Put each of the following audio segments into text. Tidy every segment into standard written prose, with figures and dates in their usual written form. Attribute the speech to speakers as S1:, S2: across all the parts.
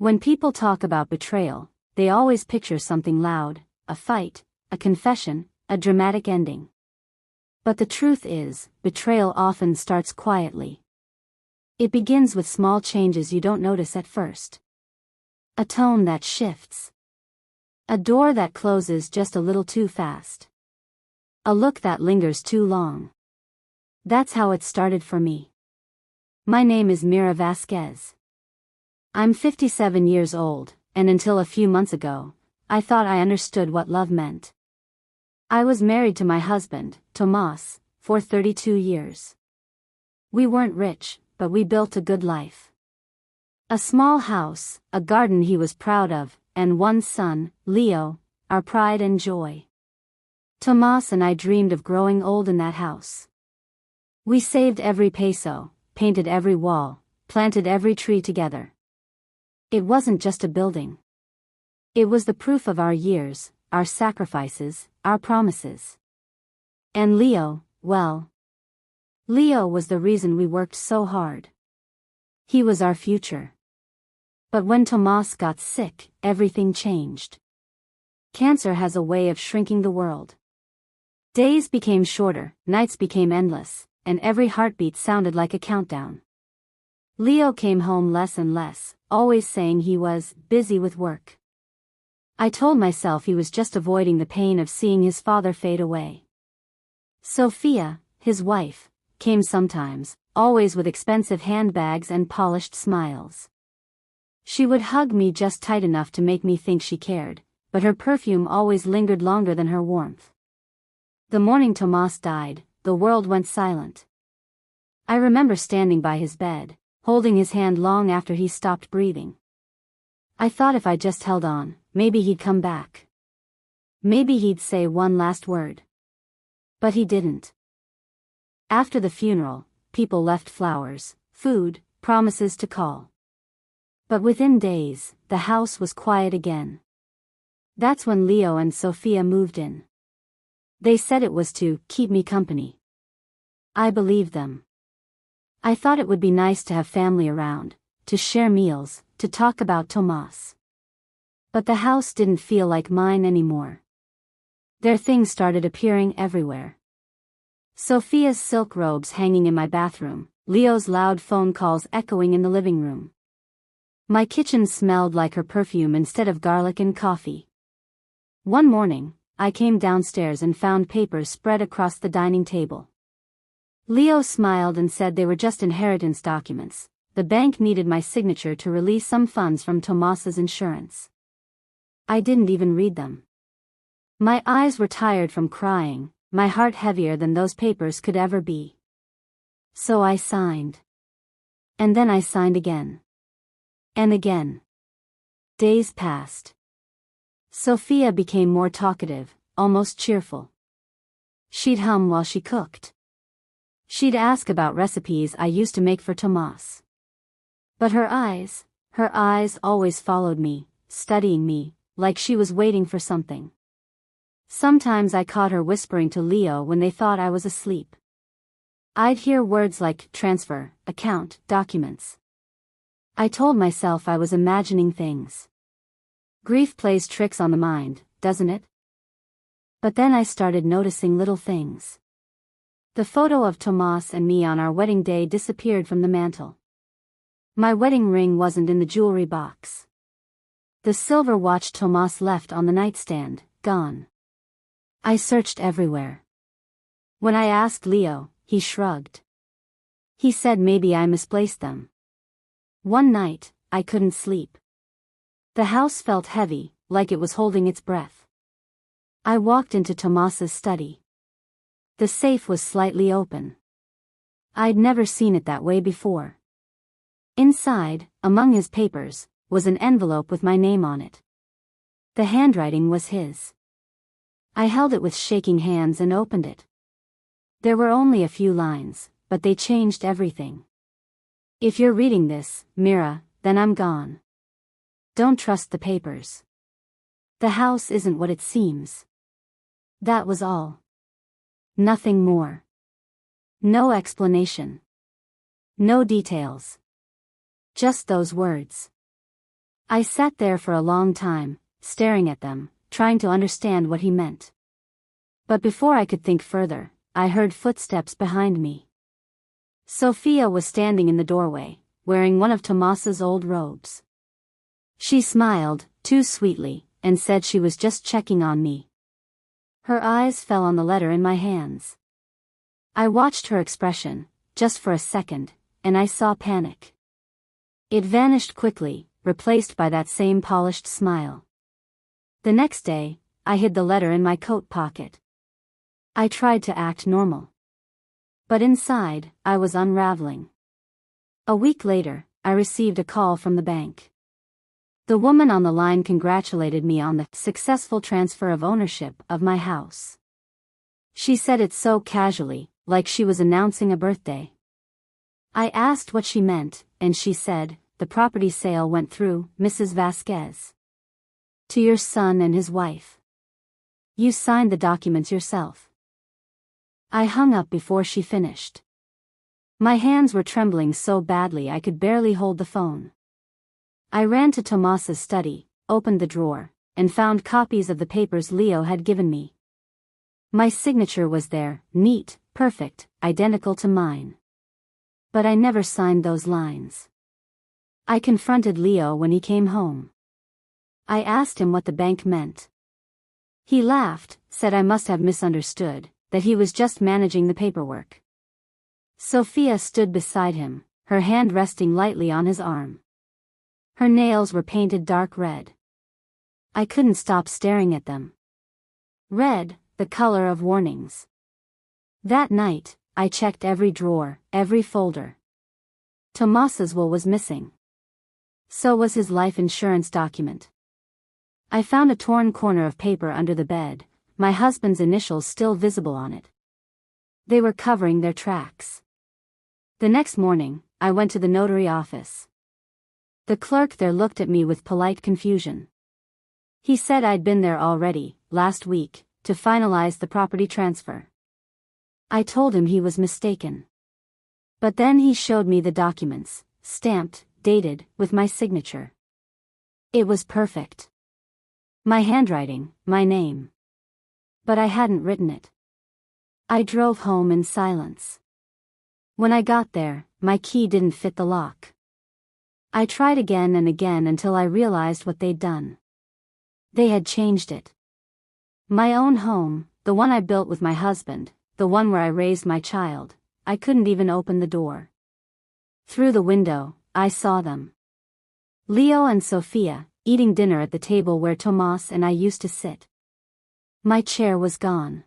S1: When people talk about betrayal, they always picture something loud, a fight, a confession, a dramatic ending. But the truth is, betrayal often starts quietly. It begins with small changes you don't notice at first. A tone that shifts. A door that closes just a little too fast. A look that lingers too long. That's how it started for me. My name is Mira Vasquez. I'm 57 years old, and until a few months ago, I thought I understood what love meant. I was married to my husband, Tomas, for 32 years. We weren't rich, but we built a good life. A small house, a garden he was proud of, and one son, Leo, our pride and joy. Tomas and I dreamed of growing old in that house. We saved every peso, painted every wall, planted every tree together. It wasn't just a building. It was the proof of our years, our sacrifices, our promises. And Leo, well, Leo was the reason we worked so hard. He was our future. But when Tomas got sick, everything changed. Cancer has a way of shrinking the world. Days became shorter, nights became endless, and every heartbeat sounded like a countdown. Leo came home less and less, always saying he was busy with work. I told myself he was just avoiding the pain of seeing his father fade away. Sophia, his wife, came sometimes, always with expensive handbags and polished smiles. She would hug me just tight enough to make me think she cared, but her perfume always lingered longer than her warmth. The morning Tomas died, the world went silent. I remember standing by his bed, holding his hand long after he stopped breathing. I thought if I just held on, maybe he'd come back. Maybe he'd say one last word. But he didn't. After the funeral, people left flowers, food, promises to call. But within days, the house was quiet again. That's when Leo and Sophia moved in. They said it was to keep me company. I believed them. I thought it would be nice to have family around, to share meals, to talk about Tomas. But the house didn't feel like mine anymore. Their things started appearing everywhere. Sophia's silk robes hanging in my bathroom, Leo's loud phone calls echoing in the living room. My kitchen smelled like her perfume instead of garlic and coffee. One morning, I came downstairs and found papers spread across the dining table. Leo smiled and said they were just inheritance documents. The bank needed my signature to release some funds from Tomas's insurance. I didn't even read them. My eyes were tired from crying, my heart heavier than those papers could ever be. So I signed. And then I signed again. And again. Days passed. Sophia became more talkative, almost cheerful. She'd hum while she cooked. She'd ask about recipes I used to make for Tomas. But her eyes always followed me, studying me, like she was waiting for something. Sometimes I caught her whispering to Leo when they thought I was asleep. I'd hear words like transfer, account, documents. I told myself I was imagining things. Grief plays tricks on the mind, doesn't it? But then I started noticing little things. The photo of Tomas and me on our wedding day disappeared from the mantel. My wedding ring wasn't in the jewelry box. The silver watch Tomas left on the nightstand, gone. I searched everywhere. When I asked Leo, he shrugged. He said maybe I misplaced them. One night, I couldn't sleep. The house felt heavy, like it was holding its breath. I walked into Tomas's study. The safe was slightly open. I'd never seen it that way before. Inside, among his papers, was an envelope with my name on it. The handwriting was his. I held it with shaking hands and opened it. There were only a few lines, but they changed everything. If you're reading this, Mira, then I'm gone. Don't trust the papers. The house isn't what it seems. That was all. Nothing more. No explanation. No details. Just those words. I sat there for a long time, staring at them, trying to understand what he meant. But before I could think further, I heard footsteps behind me. Sophia was standing in the doorway, wearing one of Tomas's old robes. She smiled, too sweetly, and said she was just checking on me. Her eyes fell on the letter in my hands. I watched her expression, just for a second, and I saw panic. It vanished quickly, replaced by that same polished smile. The next day, I hid the letter in my coat pocket. I tried to act normal. But inside, I was unraveling. A week later, I received a call from the bank. The woman on the line congratulated me on the successful transfer of ownership of my house. She said it so casually, like she was announcing a birthday. I asked what she meant, and she said, "The property sale went through, Mrs. Vasquez. To your son and his wife. You signed the documents yourself." I hung up before she finished. My hands were trembling so badly I could barely hold the phone. I ran to Tomas's study, opened the drawer, and found copies of the papers Leo had given me. My signature was there, neat, perfect, identical to mine. But I never signed those lines. I confronted Leo when he came home. I asked him what the bank meant. He laughed, said I must have misunderstood, that he was just managing the paperwork. Sophia stood beside him, her hand resting lightly on his arm. Her nails were painted dark red. I couldn't stop staring at them. Red, the color of warnings. That night, I checked every drawer, every folder. Tomas's will was missing. So was his life insurance document. I found a torn corner of paper under the bed, my husband's initials still visible on it. They were covering their tracks. The next morning, I went to the notary office. The clerk there looked at me with polite confusion. He said I'd been there already, last week, to finalize the property transfer. I told him he was mistaken. But then he showed me the documents, stamped, dated, with my signature. It was perfect. My handwriting, my name. But I hadn't written it. I drove home in silence. When I got there, my key didn't fit the lock. I tried again and again until I realized what they'd done. They had changed it. My own home, the one I built with my husband, the one where I raised my child, I couldn't even open the door. Through the window, I saw them. Leo and Sophia, eating dinner at the table where Tomas and I used to sit. My chair was gone.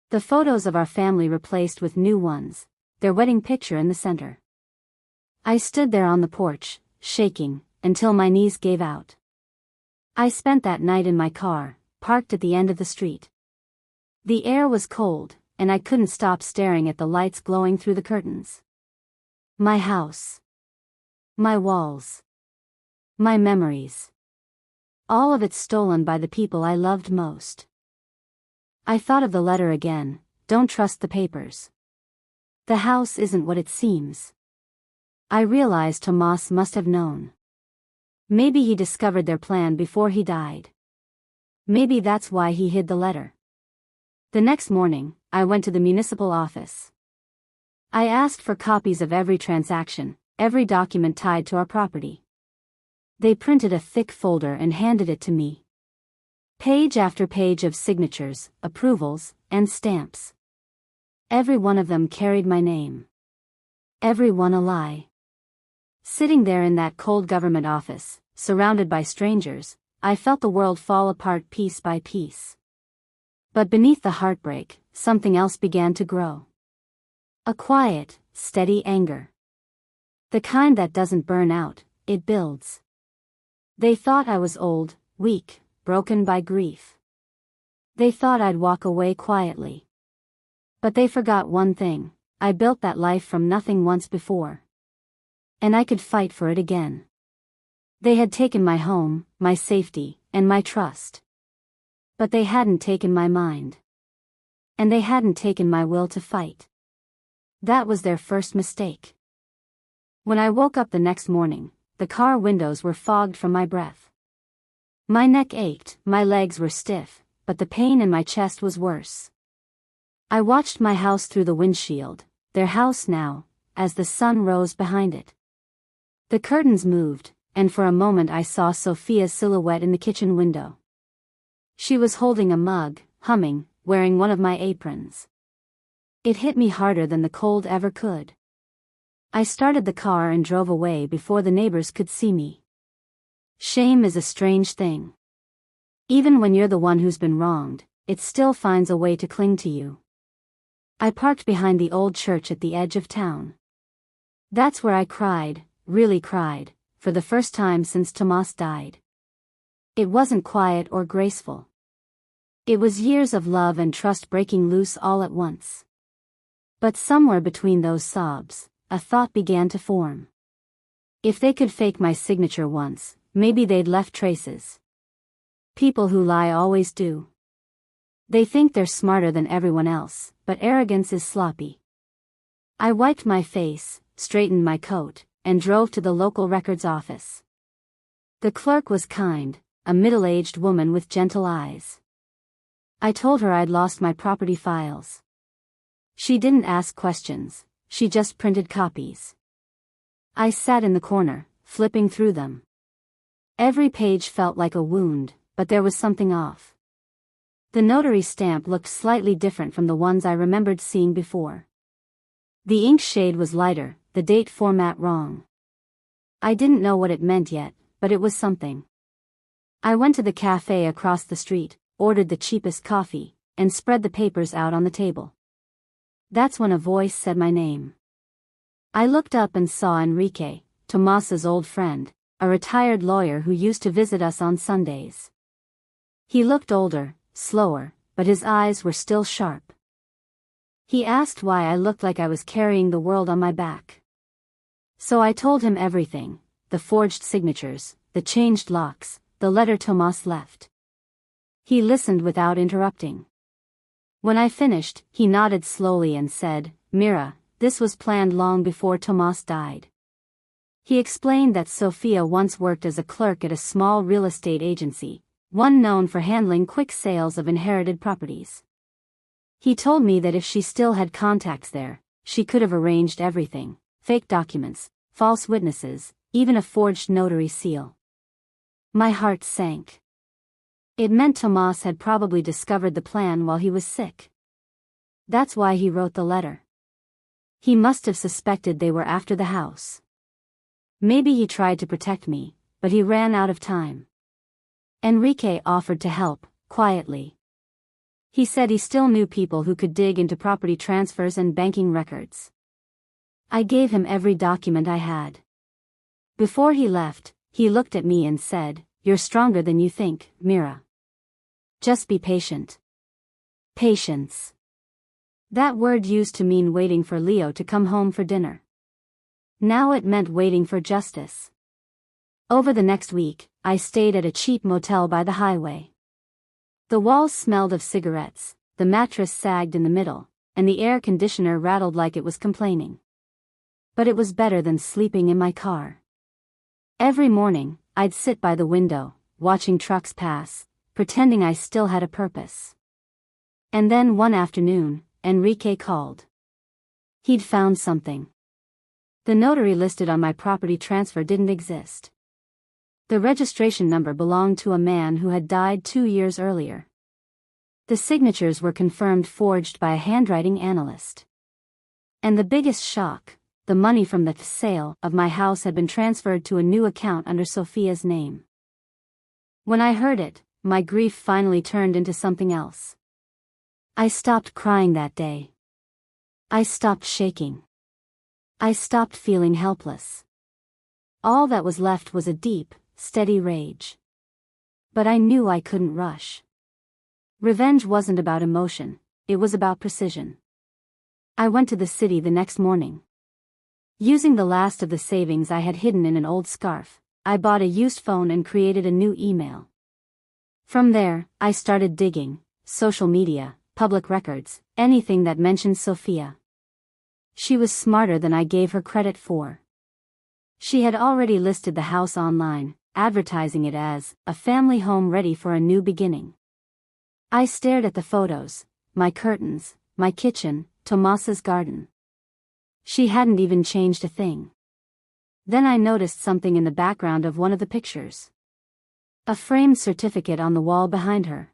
S1: The photos of our family replaced with new ones, their wedding picture in the center. I stood there on the porch, shaking, until my knees gave out. I spent that night in my car, parked at the end of the street. The air was cold, and I couldn't stop staring at the lights glowing through the curtains. My house. My walls. My memories. All of it stolen by the people I loved most. I thought of the letter again, don't trust the papers. The house isn't what it seems. I realized Tomas must have known. Maybe he discovered their plan before he died. Maybe that's why he hid the letter. The next morning, I went to the municipal office. I asked for copies of every transaction, every document tied to our property. They printed a thick folder and handed it to me. Page after page of signatures, approvals, and stamps. Every one of them carried my name. Every one a lie. Sitting there in that cold government office, surrounded by strangers, I felt the world fall apart piece by piece. But beneath the heartbreak, something else began to grow. A quiet, steady anger. The kind that doesn't burn out, it builds. They thought I was old, weak, broken by grief. They thought I'd walk away quietly. But they forgot one thing, I built that life from nothing once before. And I could fight for it again. They had taken my home, my safety, and my trust. But they hadn't taken my mind. And they hadn't taken my will to fight. That was their first mistake. When I woke up the next morning, the car windows were fogged from my breath. My neck ached, my legs were stiff, but the pain in my chest was worse. I watched my house through the windshield, their house now, as the sun rose behind it. The curtains moved, and for a moment I saw Sophia's silhouette in the kitchen window. She was holding a mug, humming, wearing one of my aprons. It hit me harder than the cold ever could. I started the car and drove away before the neighbors could see me. Shame is a strange thing. Even when you're the one who's been wronged, it still finds a way to cling to you. I parked behind the old church at the edge of town. That's where I cried, really cried, for the first time since Tomas died. It wasn't quiet or graceful. It was years of love and trust breaking loose all at once. But somewhere between those sobs, a thought began to form. If they could fake my signature once, maybe they'd left traces. People who lie always do. They think they're smarter than everyone else, but arrogance is sloppy. I wiped my face, straightened my coat, and drove to the local records office. The clerk was kind, a middle-aged woman with gentle eyes. I told her I'd lost my property files. She didn't ask questions, she just printed copies. I sat in the corner, flipping through them. Every page felt like a wound, but there was something off. The notary stamp looked slightly different from the ones I remembered seeing before. The ink shade was lighter, the date format wrong. I didn't know what it meant yet, but it was something. I went to the cafe across the street, ordered the cheapest coffee, and spread the papers out on the table. That's when a voice said my name. I looked up and saw Enrique, Tomas's old friend, a retired lawyer who used to visit us on Sundays. He looked older, slower, but his eyes were still sharp. He asked why I looked like I was carrying the world on my back. So I told him everything, the forged signatures, the changed locks, the letter Tomas left. He listened without interrupting. When I finished, he nodded slowly and said, "Mira, this was planned long before Tomas died." He explained that Sophia once worked as a clerk at a small real estate agency, one known for handling quick sales of inherited properties. He told me that if she still had contacts there, she could have arranged everything, fake documents, false witnesses, even a forged notary seal. My heart sank. It meant Tomas had probably discovered the plan while he was sick. That's why he wrote the letter. He must have suspected they were after the house. Maybe he tried to protect me, but he ran out of time. Enrique offered to help, quietly. He said he still knew people who could dig into property transfers and banking records. I gave him every document I had. Before he left, he looked at me and said, "You're stronger than you think, Mira. Just be patient." Patience. That word used to mean waiting for Leo to come home for dinner. Now it meant waiting for justice. Over the next week, I stayed at a cheap motel by the highway. The walls smelled of cigarettes, the mattress sagged in the middle, and the air conditioner rattled like it was complaining. But it was better than sleeping in my car. Every morning, I'd sit by the window, watching trucks pass, pretending I still had a purpose. And then one afternoon, Enrique called. He'd found something. The notary listed on my property transfer didn't exist. The registration number belonged to a man who had died 2 years earlier. The signatures were confirmed forged by a handwriting analyst. And the biggest shock, the money from the sale of my house had been transferred to a new account under Sophia's name. When I heard it, my grief finally turned into something else. I stopped crying that day. I stopped shaking. I stopped feeling helpless. All that was left was a deep, steady rage. But I knew I couldn't rush. Revenge wasn't about emotion, it was about precision. I went to the city the next morning. Using the last of the savings I had hidden in an old scarf, I bought a used phone and created a new email. From there, I started digging, social media, public records, anything that mentioned Sophia. She was smarter than I gave her credit for. She had already listed the house online, advertising it as a family home ready for a new beginning. I stared at the photos, my curtains, my kitchen, Tomas's garden. She hadn't even changed a thing. Then I noticed something in the background of one of the pictures. A framed certificate on the wall behind her.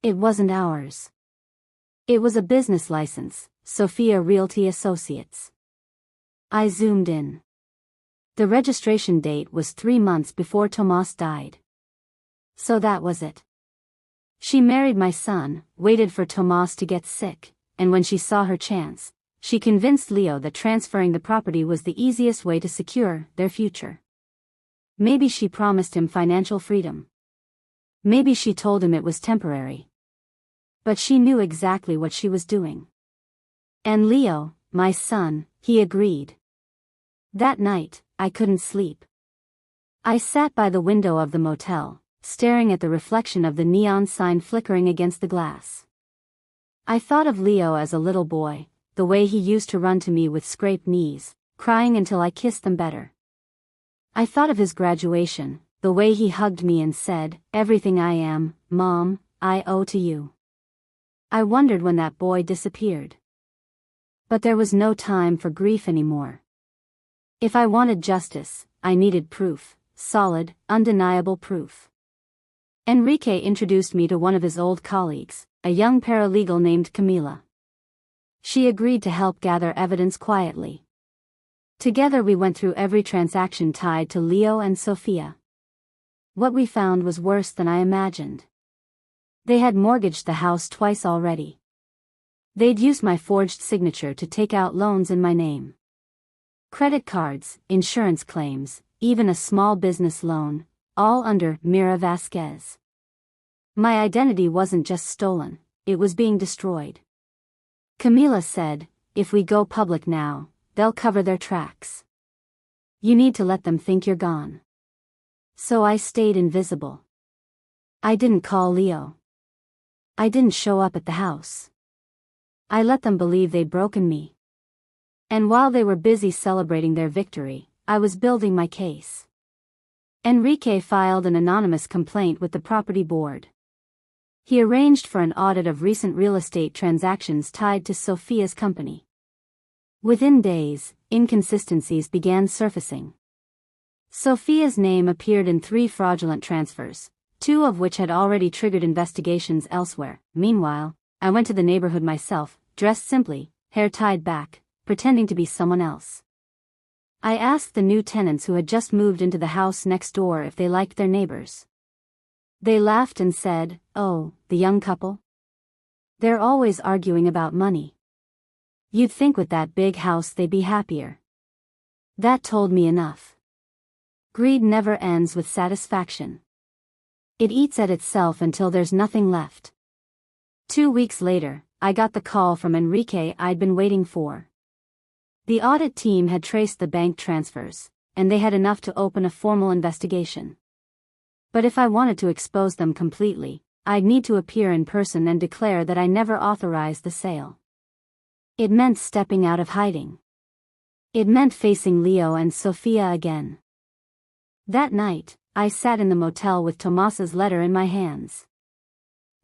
S1: It wasn't ours. It was a business license, Sophia Realty Associates. I zoomed in. The registration date was 3 months before Tomas died. So that was it. She married my son, waited for Tomas to get sick, and when she saw her chance, she convinced Leo that transferring the property was the easiest way to secure their future. Maybe she promised him financial freedom. Maybe she told him it was temporary. But she knew exactly what she was doing. And Leo, my son, he agreed. That night, I couldn't sleep. I sat by the window of the motel, staring at the reflection of the neon sign flickering against the glass. I thought of Leo as a little boy, the way he used to run to me with scraped knees, crying until I kissed them better. I thought of his graduation, the way he hugged me and said, "Everything I am, Mom, I owe to you." I wondered when that boy disappeared. But there was no time for grief anymore. If I wanted justice, I needed proof, solid, undeniable proof. Enrique introduced me to one of his old colleagues, a young paralegal named Camila. She agreed to help gather evidence quietly. Together we went through every transaction tied to Leo and Sophia. What we found was worse than I imagined. They had mortgaged the house twice already. They'd used my forged signature to take out loans in my name. Credit cards, insurance claims, even a small business loan, all under Mira Vasquez. My identity wasn't just stolen, it was being destroyed. Camila said, "If we go public now, they'll cover their tracks. You need to let them think you're gone." So I stayed invisible. I didn't call Leo. I didn't show up at the house. I let them believe they'd broken me. And while they were busy celebrating their victory, I was building my case. Enrique filed an anonymous complaint with the property board. He arranged for an audit of recent real estate transactions tied to Sophia's company. Within days, inconsistencies began surfacing. Sophia's name appeared in 3 fraudulent transfers, 2 of which had already triggered investigations elsewhere. Meanwhile, I went to the neighborhood myself, dressed simply, hair tied back, pretending to be someone else. I asked the new tenants who had just moved into the house next door if they liked their neighbors. They laughed and said, "Oh, the young couple? They're always arguing about money. You'd think with that big house they'd be happier." That told me enough. Greed never ends with satisfaction. It eats at itself until there's nothing left. 2 weeks later, I got the call from Enrique I'd been waiting for. The audit team had traced the bank transfers, and they had enough to open a formal investigation. But if I wanted to expose them completely, I'd need to appear in person and declare that I never authorized the sale. It meant stepping out of hiding. It meant facing Leo and Sophia again. That night, I sat in the motel with Tomas's letter in my hands.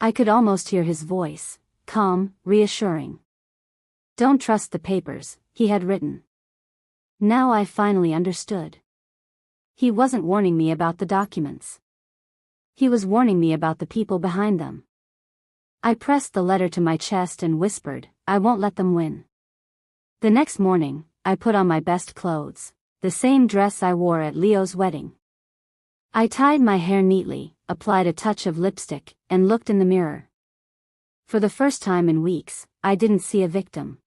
S1: I could almost hear his voice, calm, reassuring. "Don't trust the papers," he had written. Now I finally understood. He wasn't warning me about the documents. He was warning me about the people behind them. I pressed the letter to my chest and whispered, "I won't let them win." The next morning, I put on my best clothes, the same dress I wore at Leo's wedding. I tied my hair neatly, applied a touch of lipstick, and looked in the mirror. For the first time in weeks, I didn't see a victim.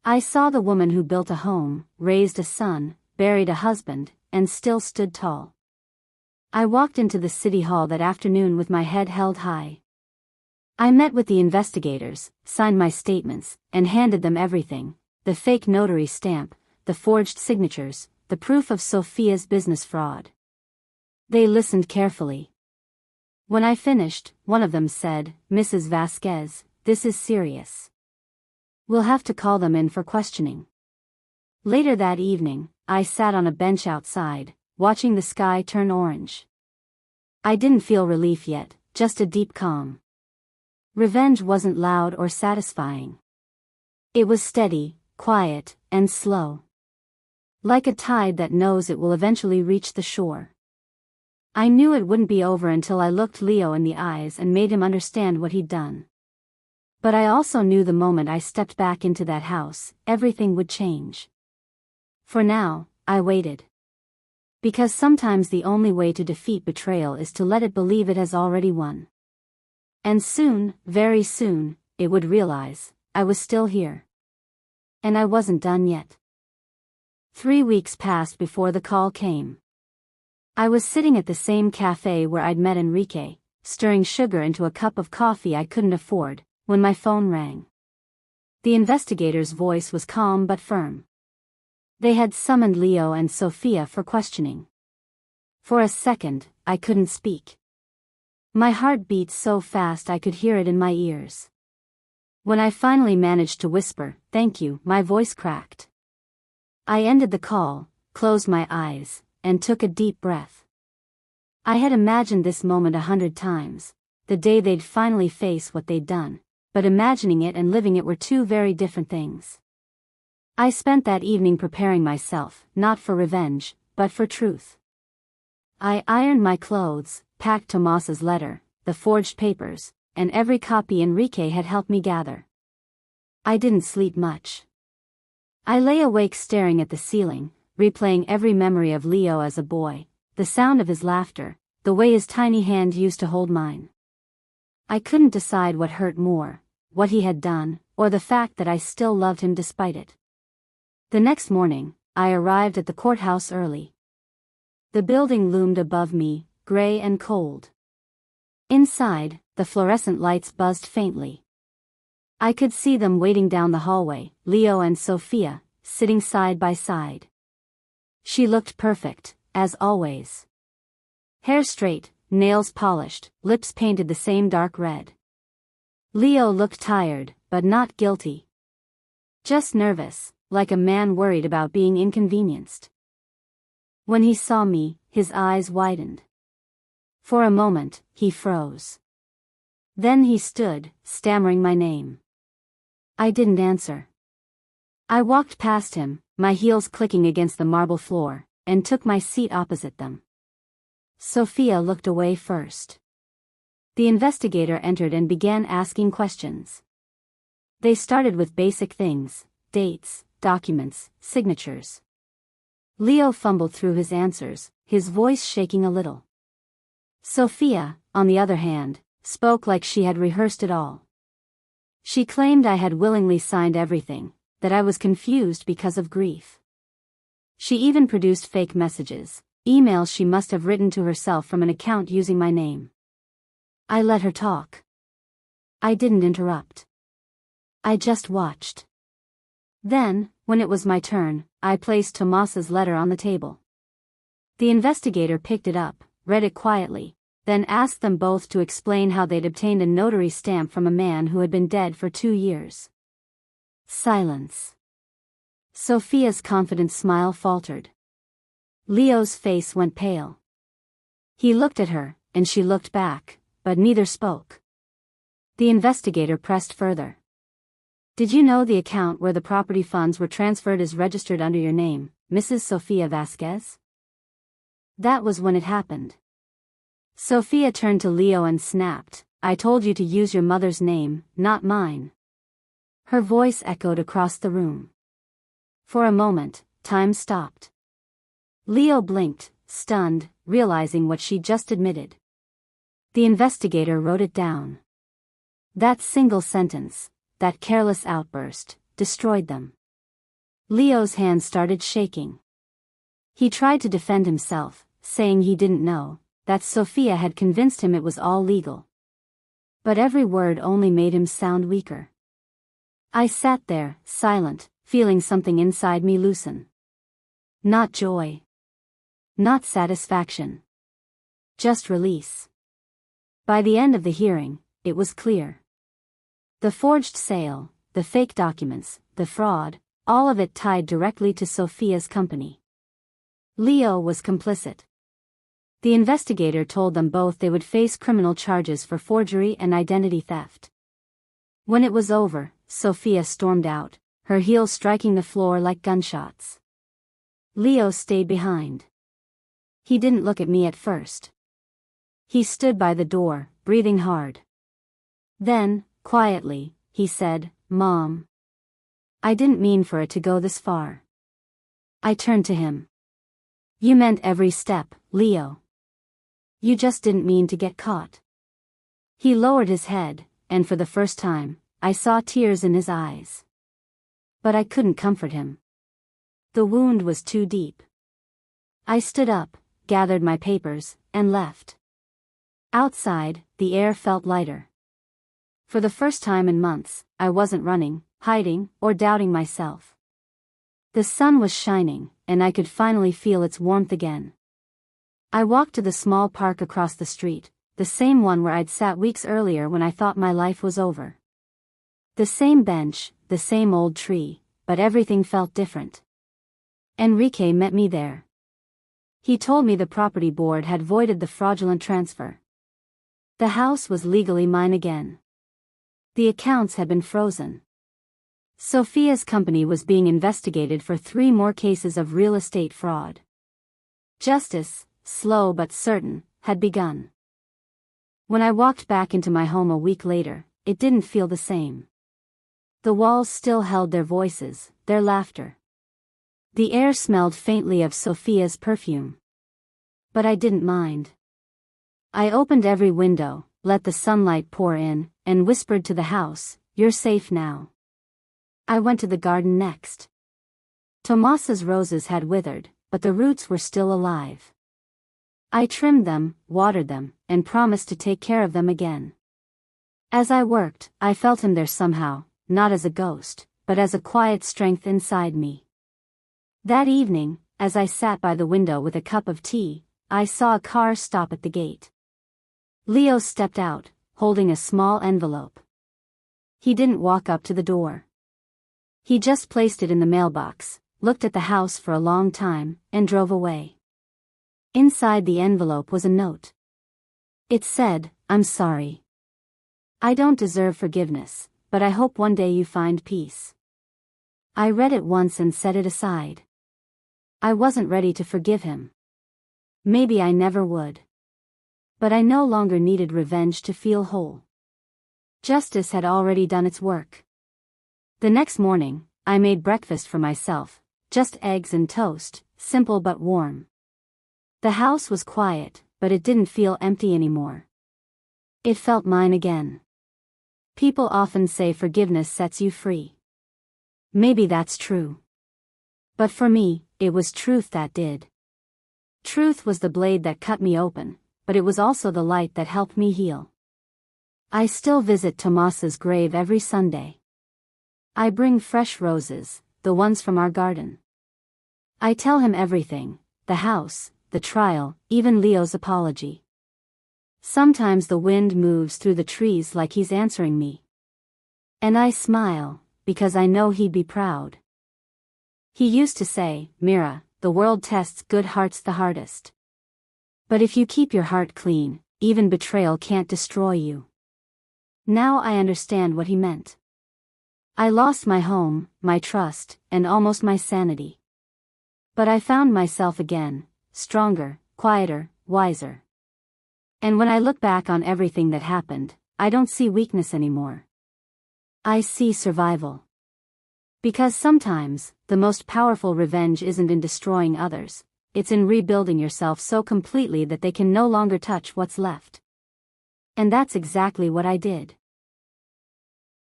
S1: I saw the woman who built a home, raised a son, buried a husband, and still stood tall. I walked into the city hall that afternoon with my head held high. I met with the investigators, signed my statements, and handed them everything: the fake notary stamp, the forged signatures, the proof of Sophia's business fraud. They listened carefully. When I finished, one of them said, "Mrs. Vasquez, this is serious. We'll have to call them in for questioning." Later that evening, I sat on a bench outside, watching the sky turn orange. I didn't feel relief yet, just a deep calm. Revenge wasn't loud or satisfying. It was steady, quiet, and slow. Like a tide that knows it will eventually reach the shore. I knew it wouldn't be over until I looked Leo in the eyes and made him understand what he'd done. But I also knew the moment I stepped back into that house, everything would change. For now, I waited. Because sometimes the only way to defeat betrayal is to let it believe it has already won. And soon, very soon, it would realize, I was still here. And I wasn't done yet. 3 weeks passed before the call came. I was sitting at the same cafe where I'd met Enrique, stirring sugar into a cup of coffee I couldn't afford, when my phone rang. The investigator's voice was calm but firm. They had summoned Leo and Sophia for questioning. For a second, I couldn't speak. My heart beat so fast I could hear it in my ears. When I finally managed to whisper, "Thank you," my voice cracked. I ended the call, closed my eyes, and took a deep breath. I had imagined this moment 100 times, the day they'd finally face what they'd done, but imagining it and living it were two very different things. I spent that evening preparing myself, not for revenge, but for truth. I ironed my clothes, packed Tomas's letter, the forged papers, and every copy Enrique had helped me gather. I didn't sleep much. I lay awake staring at the ceiling, replaying every memory of Leo as a boy, the sound of his laughter, the way his tiny hand used to hold mine. I couldn't decide what hurt more, what he had done, or the fact that I still loved him despite it. The next morning, I arrived at the courthouse early. The building loomed above me, gray and cold. Inside, the fluorescent lights buzzed faintly. I could see them waiting down the hallway, Leo and Sophia, sitting side by side. She looked perfect, as always. Hair straight, nails polished, lips painted the same dark red. Leo looked tired, but not guilty. Just nervous, like a man worried about being inconvenienced. When he saw me, his eyes widened. For a moment, he froze. Then he stood, stammering my name. I didn't answer. I walked past him, my heels clicking against the marble floor, and took my seat opposite them. Sophia looked away first. The investigator entered and began asking questions. They started with basic things, dates, documents, signatures. Leo fumbled through his answers, his voice shaking a little. Sophia, on the other hand, spoke like she had rehearsed it all. She claimed I had willingly signed everything, that I was confused because of grief. She even produced fake messages, emails she must have written to herself from an account using my name. I let her talk. I didn't interrupt. I just watched. Then, when it was my turn, I placed Tomas's letter on the table. The investigator picked it up, read it quietly, then asked them both to explain how they'd obtained a notary stamp from a man who had been dead for 2 years. Silence. Sophia's confident smile faltered. Leo's face went pale. He looked at her, and she looked back, but neither spoke. The investigator pressed further. Did you know the account where the property funds were transferred is registered under your name, Mrs. Sofia Vasquez? That was when it happened. Sophia turned to Leo and snapped, "I told you to use your mother's name, not mine." Her voice echoed across the room. For a moment, time stopped. Leo blinked, stunned, realizing what she just admitted. The investigator wrote it down. That single sentence, that careless outburst, destroyed them. Leo's hands started shaking. He tried to defend himself, saying he didn't know, that Sophia had convinced him it was all legal. But every word only made him sound weaker. I sat there, silent, feeling something inside me loosen. Not joy. Not satisfaction. Just release. By the end of the hearing, it was clear. The forged sale, the fake documents, the fraud, all of it tied directly to Sophia's company. Leo was complicit. The investigator told them both they would face criminal charges for forgery and identity theft. When it was over, Sophia stormed out, her heels striking the floor like gunshots. Leo stayed behind. He didn't look at me at first. He stood by the door, breathing hard. Then, quietly, he said, "Mom. I didn't mean for it to go this far." I turned to him. "You meant every step, Leo. You just didn't mean to get caught." He lowered his head, and for the first time, I saw tears in his eyes. But I couldn't comfort him. The wound was too deep. I stood up, gathered my papers, and left. Outside, the air felt lighter. For the first time in months, I wasn't running, hiding, or doubting myself. The sun was shining, and I could finally feel its warmth again. I walked to the small park across the street, the same one where I'd sat weeks earlier when I thought my life was over. The same bench, the same old tree, but everything felt different. Enrique met me there. He told me the property board had voided the fraudulent transfer. The house was legally mine again. The accounts had been frozen. Sophia's company was being investigated for 3 more cases of real estate fraud. Justice, slow but certain, had begun. When I walked back into my home a week later, it didn't feel the same. The walls still held their voices, their laughter. The air smelled faintly of Sophia's perfume. But I didn't mind. I opened every window, let the sunlight pour in, and whispered to the house, "You're safe now." I went to the garden next. Tomasa's roses had withered, but the roots were still alive. I trimmed them, watered them, and promised to take care of them again. As I worked, I felt him there somehow, not as a ghost, but as a quiet strength inside me. That evening, as I sat by the window with a cup of tea, I saw a car stop at the gate. Leo stepped out, holding a small envelope. He didn't walk up to the door. He just placed it in the mailbox, looked at the house for a long time, and drove away. Inside the envelope was a note. It said, "I'm sorry. I don't deserve forgiveness, but I hope one day you find peace." I read it once and set it aside. I wasn't ready to forgive him. Maybe I never would. But I no longer needed revenge to feel whole. Justice had already done its work. The next morning, I made breakfast for myself, just eggs and toast, simple but warm. The house was quiet, but it didn't feel empty anymore. It felt mine again. People often say forgiveness sets you free. Maybe that's true. But for me, it was truth that did. Truth was the blade that cut me open, but it was also the light that helped me heal. I still visit Tomasa's grave every Sunday. I bring fresh roses, the ones from our garden. I tell him everything, the house, the trial, even Leo's apology. Sometimes the wind moves through the trees like he's answering me. And I smile, because I know he'd be proud. He used to say, "Mira, the world tests good hearts the hardest. But if you keep your heart clean, even betrayal can't destroy you." Now I understand what he meant. I lost my home, my trust, and almost my sanity. But I found myself again, stronger, quieter, wiser. And when I look back on everything that happened, I don't see weakness anymore. I see survival. Because sometimes, the most powerful revenge isn't in destroying others, it's in rebuilding yourself so completely that they can no longer touch what's left. And that's exactly what I did.